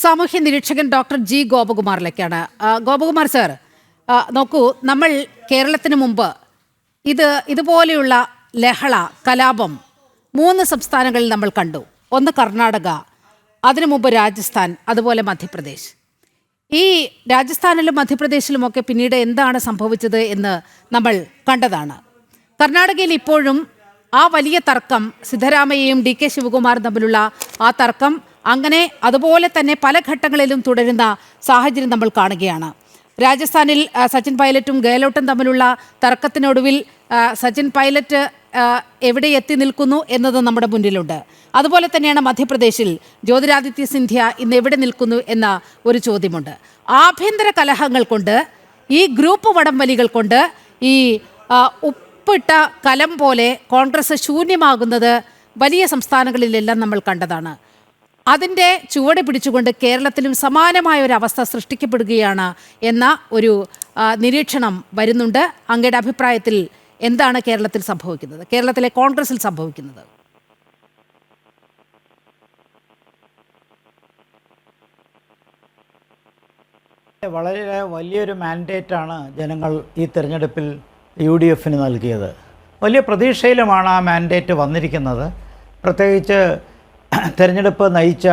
സാമൂഹ്യ നിരീക്ഷകൻ doctor G ഗോപകുമാറിലേക്കാണ്. Gopakumar sir, നോക്കൂ, നമ്മൾ കേരളത്തിന് മുമ്പ് ഇതുപോലെയുള്ള ലഹള കലാപം 3 സംസ്ഥാനങ്ങളിൽ നമ്മൾ കണ്ടു. ഒന്ന് കർണാടക, അതിനു മുമ്പ് രാജസ്ഥാൻ, അതുപോലെ മധ്യപ്രദേശ്. ഈ രാജസ്ഥാനിലും മധ്യപ്രദേശിലുമൊക്കെ പിന്നീട് എന്താണ് സംഭവിച്ചത് എന്ന് നമ്മൾ കണ്ടതാണ്. കർണാടകയിൽ ഇപ്പോഴും ആ വലിയ തർക്കം, സിദ്ധരാമയ്യയും ഡി കെ ശിവകുമാറും തമ്മിലുള്ള ആ തർക്കം അങ്ങനെ അതുപോലെ തന്നെ പല ഘട്ടങ്ങളിലും തുടരുന്ന സാഹചര്യം നമ്മൾ കാണുകയാണ്. രാജസ്ഥാനിൽ സച്ചിൻ പൈലറ്റും ഗെഹ്ലോട്ടും തമ്മിലുള്ള തർക്കത്തിനൊടുവിൽ സച്ചിൻ പൈലറ്റ് എവിടെ എത്തി നിൽക്കുന്നു എന്നത് നമ്മുടെ മുന്നിലുണ്ട്. അതുപോലെ തന്നെയാണ് മധ്യപ്രദേശിൽ ജ്യോതിരാദിത്യ സിന്ധ്യ ഇന്ന് എവിടെ നിൽക്കുന്നു എന്ന ഒരു ചോദ്യമുണ്ട്. ആഭ്യന്തര കലഹങ്ങൾ കൊണ്ട്, ഈ ഗ്രൂപ്പ് വടംവലികൾ കൊണ്ട് ഈ ഉപ്പിട്ട കലം പോലെ കോൺഗ്രസ് ശൂന്യമാകുന്നത് വലിയ സംസ്ഥാനങ്ങളിലെല്ലാം നമ്മൾ കണ്ടതാണ്. അതിൻ്റെ ചുവട് പിടിച്ചുകൊണ്ട് കേരളത്തിലും സമാനമായ ഒരു അവസ്ഥ സൃഷ്ടിക്കപ്പെടുകയാണ് എന്ന ഒരു നിരീക്ഷണം വരുന്നുണ്ട്. അങ്ങയുടെ അഭിപ്രായത്തിൽ എന്താണ് കേരളത്തിൽ സംഭവിക്കുന്നത്, കേരളത്തിലെ കോൺഗ്രസിൽ സംഭവിക്കുന്നത്? വളരെ വലിയൊരു മാൻഡേറ്റാണ് ജനങ്ങൾ ഈ തെരഞ്ഞെടുപ്പിൽ UDF നൽകിയത്. വലിയ പ്രതീക്ഷയിലുമാണ് ആ മാൻഡേറ്റ് വന്നിരിക്കുന്നത്. പ്രത്യേകിച്ച് തെരഞ്ഞെടുപ്പ് നയിച്ച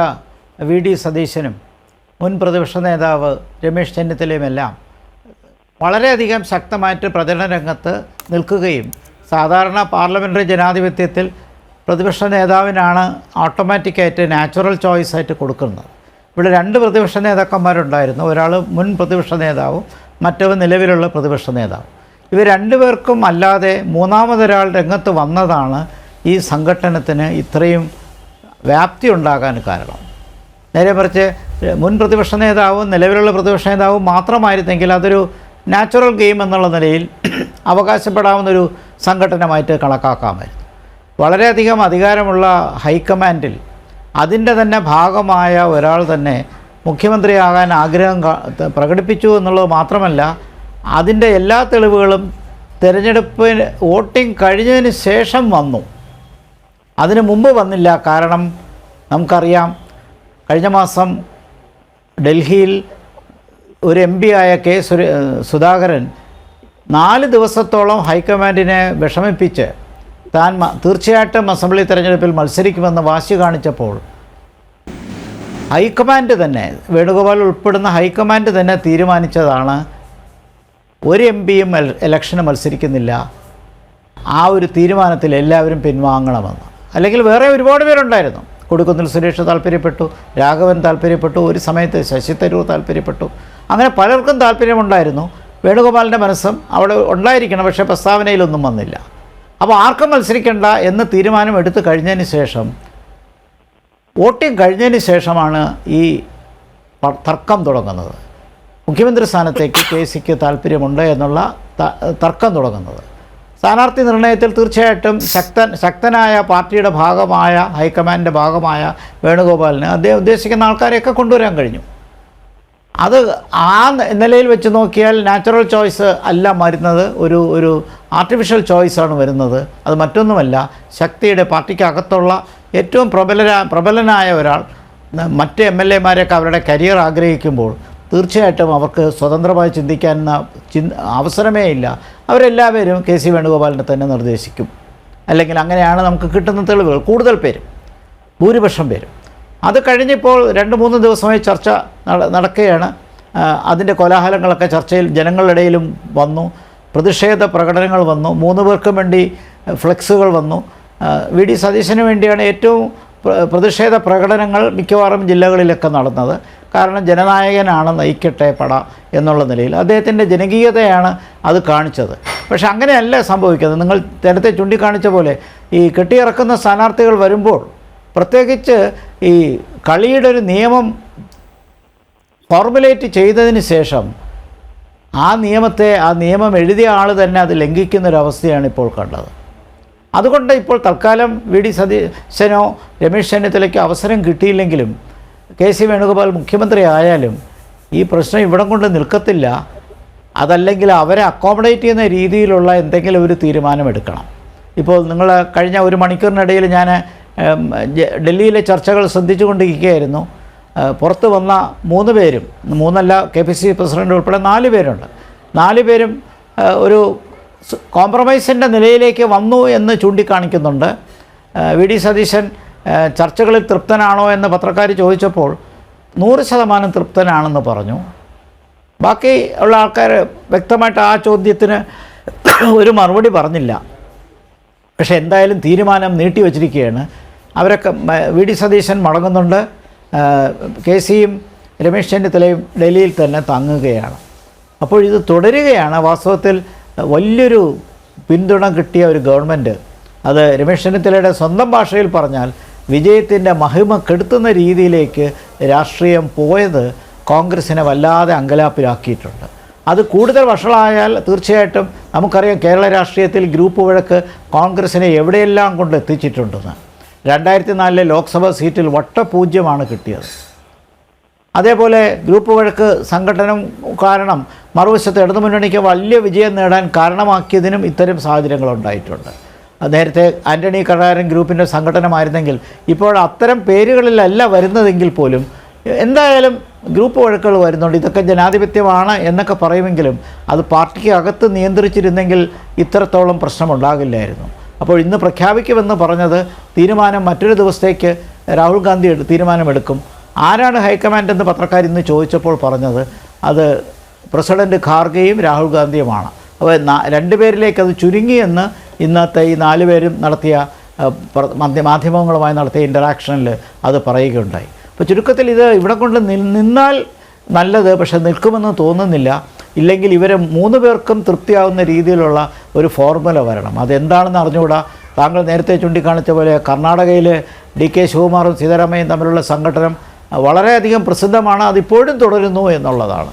VD സതീശനും മുൻ പ്രതിപക്ഷ നേതാവ് രമേശ് ചെന്നിത്തലയുമെല്ലാം വളരെയധികം ശക്തമായിട്ട് പ്രചരണ രംഗത്ത് നിൽക്കുകയും, സാധാരണ പാർലമെൻ്ററി ജനാധിപത്യത്തിൽ പ്രതിപക്ഷ നേതാവിനാണ് ഓട്ടോമാറ്റിക്കായിട്ട് നാച്ചുറൽ ചോയ്സ് ആയിട്ട് കൊടുക്കുന്നത്. ഇവിടെ 2 പ്രതിപക്ഷ നേതാക്കന്മാരുണ്ടായിരുന്നു. ഒരാൾ മുൻ പ്രതിപക്ഷ നേതാവും മറ്റവൻ നിലവിലുള്ള പ്രതിപക്ഷ നേതാവും. ഇവർ 2 പേർക്കും അല്ലാതെ മൂന്നാമതൊരാൾ രംഗത്ത് വന്നതാണ് ഈ സംഘട്ടനത്തിന് ഇത്രയും വ്യാപ്തി ഉണ്ടാകാൻ കാരണം. നേരെ മറിച്ച് മുൻ പ്രതിപക്ഷ നേതാവും നിലവിലുള്ള പ്രതിപക്ഷ നേതാവും മാത്രമായിരുന്നെങ്കിൽ അതൊരു നാച്ചുറൽ ഗെയിം എന്നുള്ള നിലയിൽ അവകാശപ്പെടാവുന്നൊരു സംഘടനമായിട്ട് കണക്കാക്കാമായിരുന്നു. വളരെയധികം അധികാരമുള്ള ഹൈക്കമാൻഡിൽ അതിൻ്റെ തന്നെ ഭാഗമായ ഒരാൾ തന്നെ മുഖ്യമന്ത്രിയാകാൻ ആഗ്രഹം പ്രകടിപ്പിച്ചു എന്നുള്ളത് മാത്രമല്ല, അതിൻ്റെ എല്ലാ തെളിവുകളും തിരഞ്ഞെടുപ്പിന് വോട്ടിംഗ് കഴിഞ്ഞതിന് ശേഷം വന്നു, അതിനു മുമ്പ് വന്നില്ല. കാരണം നമുക്കറിയാം, കഴിഞ്ഞ മാസം ഡൽഹിയിൽ ഒരു MP ആയ കെ സുധാകരൻ 4 ദിവസത്തോളം ഹൈക്കമാൻഡിനെ വിഷമിപ്പിച്ച് താൻ തീർച്ചയായിട്ടും അസംബ്ലി തെരഞ്ഞെടുപ്പിൽ മത്സരിക്കുമെന്ന് വാശി കാണിച്ചപ്പോൾ ഹൈക്കമാൻഡ് തന്നെ, വേണുഗോപാൽ ഉൾപ്പെടുന്ന ഹൈക്കമാൻഡ് തന്നെ തീരുമാനിച്ചതാണ് ഒരു MPയും ഇലക്ഷന് മത്സരിക്കുന്നില്ല, ആ ഒരു തീരുമാനത്തിൽ എല്ലാവരും പിൻവാങ്ങണമെന്ന്. അല്ലെങ്കിൽ വേറെ ഒരുപാട് പേരുണ്ടായിരുന്നു. കൊടിക്കുന്നിൽ സുരേഷ് താല്പര്യപ്പെട്ടു, രാഘവൻ താല്പര്യപ്പെട്ടു, ഒരു സമയത്ത് ശശി തരൂർ താല്പര്യപ്പെട്ടു. അങ്ങനെ പലർക്കും താല്പര്യമുണ്ടായിരുന്നു. വേണുഗോപാലിൻ്റെ മനസ്സും അവിടെ ഉണ്ടായിരിക്കണം, പക്ഷേ പ്രസ്താവനയിലൊന്നും വന്നില്ല. അപ്പോൾ ആർക്കും മത്സരിക്കേണ്ട എന്ന് തീരുമാനം എടുത്തു കഴിഞ്ഞതിന് ശേഷം, വോട്ടിംഗ് കഴിഞ്ഞതിന് ശേഷമാണ് ഈ തർക്കം തുടങ്ങുന്നത്. മുഖ്യമന്ത്രി സ്ഥാനത്തേക്ക് KCക്ക് താല്പര്യമുണ്ട് എന്നുള്ള തർക്കം തുടങ്ങുന്നത്. സ്ഥാനാർത്ഥി നിർണയത്തിൽ തീർച്ചയായിട്ടും ശക്തനായ പാർട്ടിയുടെ ഭാഗമായ ഹൈക്കമാൻഡിൻ്റെ ഭാഗമായ വേണുഗോപാലിന് അദ്ദേഹം ഉദ്ദേശിക്കുന്ന ആൾക്കാരെയൊക്കെ കൊണ്ടുവരാൻ കഴിഞ്ഞു. അത് ആ നിലയിൽ വെച്ച് നോക്കിയാൽ നാച്ചുറൽ ചോയ്സ് അല്ല വരുന്നത്, ഒരു ആർട്ടിഫിഷ്യൽ ചോയ്സാണ് വരുന്നത്. അത് മറ്റൊന്നുമല്ല, ശക്തിയുടെ പാർട്ടിക്കകത്തുള്ള ഏറ്റവും പ്രബലനായ ഒരാൾ മറ്റ് MLAമാരെയൊക്കെ അവരുടെ കരിയർ ആഗ്രഹിക്കുമ്പോൾ തീർച്ചയായിട്ടും അവർക്ക് സ്വതന്ത്രമായി ചിന്തിക്കാനുള്ള അവസരമേ ഇല്ല. അവരെല്ലാവരും KC വേണുഗോപാലിനെ തന്നെ നിർദ്ദേശിക്കും. അല്ലെങ്കിൽ അങ്ങനെയാണ് നമുക്ക് കിട്ടുന്ന തെളിവുകൾ. കൂടുതൽ പേരും, ഭൂരിപക്ഷം പേരും. അത് കഴിഞ്ഞിപ്പോൾ 2-3 ദിവസമായി ചർച്ച നടക്കുകയാണ്. അതിൻ്റെ കോലാഹലങ്ങളൊക്കെ ചർച്ചയിൽ ജനങ്ങളുടെ ഇടയിലും വന്നു. പ്രതിഷേധ പ്രകടനങ്ങൾ വന്നു. 3 പേർക്കും വേണ്ടി ഫ്ലെക്സുകൾ വന്നു. VD സതീശന് വേണ്ടിയാണ് ഏറ്റവും പ്രതിഷേധ പ്രകടനങ്ങൾ മിക്കവാറും ജില്ലകളിലൊക്കെ നടന്നത്. കാരണം ജനനായകനാണ്, നയിക്കട്ടെ പട എന്നുള്ള നിലയിൽ അദ്ദേഹത്തിൻ്റെ ജനകീയതയാണ് അത് കാണിച്ചത്. പക്ഷെ അങ്ങനെയല്ല സംഭവിക്കുന്നത്. നിങ്ങൾ നേരത്തെ ചൂണ്ടിക്കാണിച്ച പോലെ ഈ കെട്ടിയിറക്കുന്ന സ്ഥാനാർത്ഥികൾ വരുമ്പോൾ, പ്രത്യേകിച്ച് ഈ കളിയുടെ ഒരു നിയമം ഫോർമുലേറ്റ് ചെയ്തതിന് ശേഷം ആ നിയമം എഴുതിയ ആൾ തന്നെ അത് ലംഘിക്കുന്നൊരവസ്ഥയാണ് ഇപ്പോൾ കണ്ടത്. അതുകൊണ്ട് ഇപ്പോൾ തൽക്കാലം VD സതീശനോ രമേശ് ചെന്നിത്തലയ്ക്ക് അവസരം കിട്ടിയില്ലെങ്കിലും KC വേണുഗോപാൽ മുഖ്യമന്ത്രി ആയാലും ഈ പ്രശ്നം ഇവിടം കൊണ്ട് നിൽക്കത്തില്ല. അതല്ലെങ്കിൽ അവരെ അക്കോമഡേറ്റ് ചെയ്യുന്ന രീതിയിലുള്ള എന്തെങ്കിലും ഒരു തീരുമാനമെടുക്കണം. ഇപ്പോൾ നിങ്ങൾ കഴിഞ്ഞ 1 മണിക്കൂറിനിടയിൽ ഞാൻ ഡൽഹിയിലെ ചർച്ചകൾ ശ്രദ്ധിച്ചു കൊണ്ടിരിക്കുകയായിരുന്നു. പുറത്ത് വന്ന 3 പേരും, 3 KPCC പ്രസിഡൻ്റ് ഉൾപ്പെടെ 4 പേരുണ്ട്. 4 പേരും ഒരു കോംപ്രമൈസിൻ്റെ നിലയിലേക്ക് വന്നു എന്ന് ചൂണ്ടിക്കാണിക്കുന്നുണ്ട്. വി.ഡി. സതീശൻ ചർച്ചകളിൽ തൃപ്തനാണോ എന്ന് പത്രക്കാർ ചോദിച്ചപ്പോൾ 100% തൃപ്തനാണെന്ന് പറഞ്ഞു. ബാക്കി ഉള്ള ആൾക്കാർ വ്യക്തമായിട്ട് ആ ചോദ്യത്തിന് ഒരു മറുപടി പറഞ്ഞില്ല. പക്ഷേ എന്തായാലും തീരുമാനം നീട്ടിവച്ചിരിക്കുകയാണ്. അവരൊക്കെ വി.ഡി. സതീശൻ മടങ്ങുന്നുണ്ട്. കെ.സിയും രമേശ് ചെന്നിത്തലയും ഡൽഹിയിൽ തന്നെ തങ്ങുകയാണ്. അപ്പോൾ ഇത് തുടരുകയാണ്. വാസ്തവത്തിൽ വലിയൊരു പിന്തുണ കിട്ടിയ ഒരു ഗവൺമെൻറ്, അത് രമേശ് ചെന്നിത്തലയുടെ സ്വന്തം ഭാഷയിൽ പറഞ്ഞാൽ വിജയത്തിൻ്റെ മഹിമ കെടുത്തുന്ന രീതിയിലേക്ക് രാഷ്ട്രീയം പോയത് കോൺഗ്രസിനെ വല്ലാതെ അങ്കലാപ്പിലാക്കിയിട്ടുണ്ട്. അത് കൂടുതൽ വഷളായാൽ തീർച്ചയായിട്ടും നമുക്കറിയാം കേരള രാഷ്ട്രീയത്തിൽ ഗ്രൂപ്പ് വഴക്ക് കോൺഗ്രസിനെ എവിടെയെല്ലാം കൊണ്ട് എത്തിച്ചിട്ടുണ്ടെന്ന്. 2004 ലോക്സഭാ സീറ്റിൽ വട്ടപൂജ്യമാണ് കിട്ടിയത്. അതേപോലെ ഗ്രൂപ്പ് വഴക്ക് സംഘടനം കാരണം മറുവശത്ത് ഇടതുമുന്നണിക്ക് വലിയ വിജയം നേടാൻ കാരണമാക്കിയതിനും ഇത്തരം സാഹചര്യങ്ങളുണ്ടായിട്ടുണ്ട്. നേരത്തെ ആൻ്റണി കടാരൻ ഗ്രൂപ്പിൻ്റെ സംഘടനമായിരുന്നെങ്കിൽ ഇപ്പോൾ അത്തരം പേരുകളിലല്ല വരുന്നതെങ്കിൽ പോലും എന്തായാലും ഗ്രൂപ്പ് വഴക്കുകൾ വരുന്നുണ്ട്. ഇതൊക്കെ ജനാധിപത്യമാണ് എന്നൊക്കെ പറയുമെങ്കിലും അത് പാർട്ടിക്ക് അകത്ത് നിയന്ത്രിച്ചിരുന്നെങ്കിൽ ഇത്രത്തോളം പ്രശ്നമുണ്ടാകില്ലായിരുന്നു. അപ്പോൾ ഇന്ന് പ്രഖ്യാപിക്കുമെന്ന് പറഞ്ഞത് തീരുമാനം മറ്റൊരു ദിവസത്തേക്ക് രാഹുൽ ഗാന്ധി തീരുമാനമെടുക്കും. ആരാണ് ഹൈക്കമാൻഡ് എന്ന് പത്രക്കാർ ഇന്ന് ചോദിച്ചപ്പോൾ പറഞ്ഞത് അത് പ്രസിഡന്റ് ഖാർഗെയും രാഹുൽ ഗാന്ധിയുമാണ്. അപ്പോൾ 2 പേരിലേക്ക് അത് ചുരുങ്ങിയെന്ന് ഇന്നത്തെ ഈ 4 പേരും നടത്തിയ മാധ്യമങ്ങളുമായി നടത്തിയ ഇൻ്ററാക്ഷനിൽ അത് പറയുകയുണ്ടായി. അപ്പോൾ ചുരുക്കത്തിൽ ഇത് ഇവിടെ കൊണ്ട് നിന്നാൽ നല്ലത്, പക്ഷെ നിൽക്കുമെന്ന് തോന്നുന്നില്ല. ഇല്ലെങ്കിൽ ഇവരെ 3 പേർക്കും തൃപ്തിയാവുന്ന രീതിയിലുള്ള ഒരു ഫോർമുല വരണം. അതെന്താണെന്ന് അറിഞ്ഞുകൂടാ. താങ്കൾ നേരത്തെ ചൂണ്ടിക്കാണിച്ച പോലെ കർണാടകയിൽ DK ശിവകുമാറും സീതാരാമയ്യയും തമ്മിലുള്ള സംഘടനം വളരെയധികം പ്രസിദ്ധമാണ്. അതിപ്പോഴും തുടരുന്നു എന്നുള്ളതാണ്.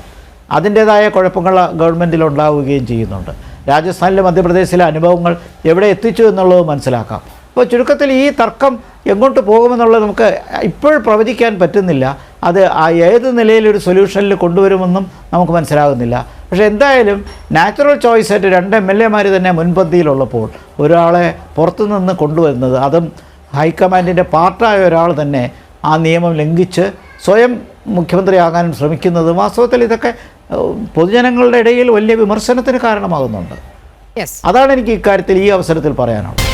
അതിൻ്റേതായ കുഴപ്പങ്ങൾ ഗവൺമെൻറ്റിൽ ഉണ്ടാവുകയും ചെയ്യുന്നുണ്ട്. രാജസ്ഥാനിലെ മധ്യപ്രദേശിലെ അനുഭവങ്ങൾ എവിടെ എത്തിച്ചു എന്നുള്ളത് മനസ്സിലാക്കാം. അപ്പോൾ ചുരുക്കത്തിൽ ഈ തർക്കം എങ്ങോട്ട് പോകുമെന്നുള്ളത് നമുക്ക് ഇപ്പോഴും പ്രവചിക്കാൻ പറ്റുന്നില്ല. അത് ഏത് നിലയിലൊരു സൊല്യൂഷനിൽ കൊണ്ടുവരുമെന്നും നമുക്ക് മനസ്സിലാകുന്നില്ല. പക്ഷേ എന്തായാലും നാച്ചുറൽ ചോയ്സായിട്ട് 2 MLA-മാർ തന്നെ മുൻപന്തിയിലുള്ളപ്പോൾ ഒരാളെ പുറത്തുനിന്ന് കൊണ്ടുവരുന്നത്, അതും ഹൈക്കമാൻഡിൻ്റെ പാർട്ടായ ഒരാൾ തന്നെ ആ നിയമം ലംഘിച്ച് സ്വയം മുഖ്യമന്ത്രിയാകാനും ശ്രമിക്കുന്നത് വാസ്തവത്തിൽ ഇതൊക്കെ പൊതുജനങ്ങളുടെ ഇടയിൽ വലിയ വിമർശനത്തിന് കാരണമാകുന്നുണ്ട്. അതാണ് എനിക്ക് ഇക്കാര്യത്തിൽ ഈ അവസരത്തിൽ പറയാനുള്ളത്.